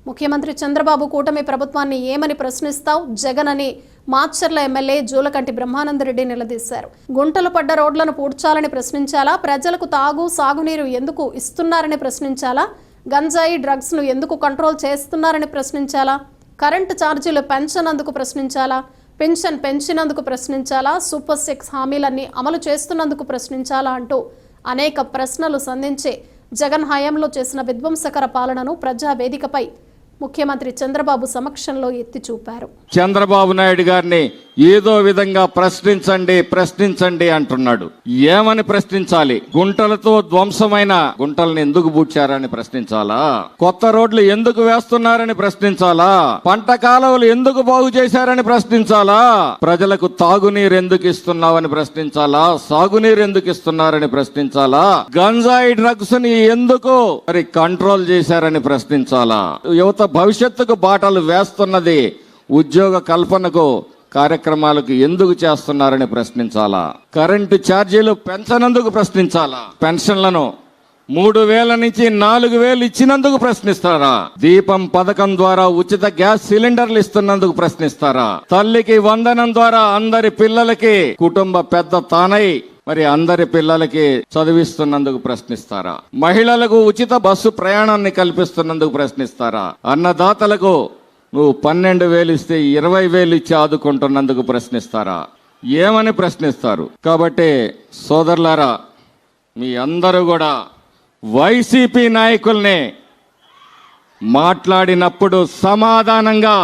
ముఖ్యమంత్రి చంద్రబాబు కూటమి ప్రభుత్వాన్ని ఏమని ప్రశ్నిస్తావు జగన్ అని మాచర్ల ఎమ్మెల్యే జూలకంటి బ్రహ్మానందరెడ్డి నిలదీశారు. గుంటలు పడ్డ రోడ్లను పూడ్చాలని ప్రశ్నించాలా? ప్రజలకు తాగు సాగునీరు ఎందుకు ఇస్తున్నారని ప్రశ్నించాలా? గంజాయి డ్రగ్స్ ను ఎందుకు కంట్రోల్ చేస్తున్నారని ప్రశ్నించాలా? కరెంటు ఛార్జీలు పెంచనందుకు ప్రశ్నించాలా? పెన్షన్ పెంచినందుకు ప్రశ్నించాలా? సూపర్ 6 హామీలన్నీ అమలు చేస్తున్నందుకు ప్రశ్నించాలా అంటూ అనేక ప్రశ్నలు సంధించే జగన్ హయాంలో చేసిన విధ్వంసకర పాలనను ప్రజావేదికపై ముఖ్యమంత్రి చంద్రబాబు సమక్షంలో ఎత్తి చూపారు. చంద్రబాబు నాయుడు గారిని ఏదో విధంగా ప్రశ్నించండి అంటున్నాడు. ఏమని ప్రశ్నించాలి? గుంటలతో ధ్వంసమైన గుంటలను ఎందుకు పూడ్చారని ప్రశ్నించాలా? కొత్త రోడ్లు ఎందుకు వేస్తున్నారని ప్రశ్నించాలా? పంట కాలువలు ఎందుకు బాగు చేశారని ప్రశ్నించాలా? ప్రజలకు తాగునీరు ఎందుకు ఇస్తున్నావని ప్రశ్నించాలా? సాగునీరు ఎందుకు ఇస్తున్నారని ప్రశ్నించాలా? గంజాయి డ్రగ్స్ ని ఎందుకు మరి కంట్రోల్ చేశారని ప్రశ్నించాలా? యువత భవిష్యత్తుకు బాటలు వేస్తున్నది ఉద్యోగ కల్పనకు కార్యక్రమాలకు ఎందుకు చేస్తున్నారని ప్రశ్నించాలా? కరెంటు ఛార్జీలు పెంచనందుకు ప్రశ్నించాలా? పెన్షన్లను 3,000 నుంచి 4,000 ఇచ్చినందుకు ప్రశ్నిస్తారా? దీపం పథకం ద్వారా ఉచిత గ్యాస్ సిలిండర్లు ఇస్తున్నందుకు ప్రశ్నిస్తారా? తల్లికి వందనం ద్వారా అందరి పిల్లలకి కుటుంబ పెద్ద తానై మరి అందరి పిల్లలకి చదివిస్తున్నందుకు ప్రశ్నిస్తారా? మహిళలకు ఉచిత బస్సు ప్రయాణాన్ని కల్పిస్తున్నందుకు ప్రశ్నిస్తారా? అన్నదాతలకు నువ్వు 12,000 ఇస్తే 20,000 ఇచ్చి ఆదుకుంటున్నందుకు ప్రశ్నిస్తారా? ఏమని ప్రశ్నిస్తారు? కాబట్టి సోదరులారా, మీ అందరూ కూడా వైసీపీ నాయకుల్ని మాట్లాడినప్పుడు సమాధానంగా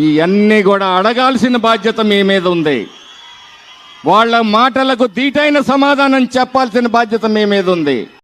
ఇవన్నీ కూడా అడగాల్సిన బాధ్యత మీ మీద ఉంది. వాళ్ళ మాటలకు దీటైన సమాధానం చెప్పాల్సిన బాధ్యత మీ మీద ఉంది.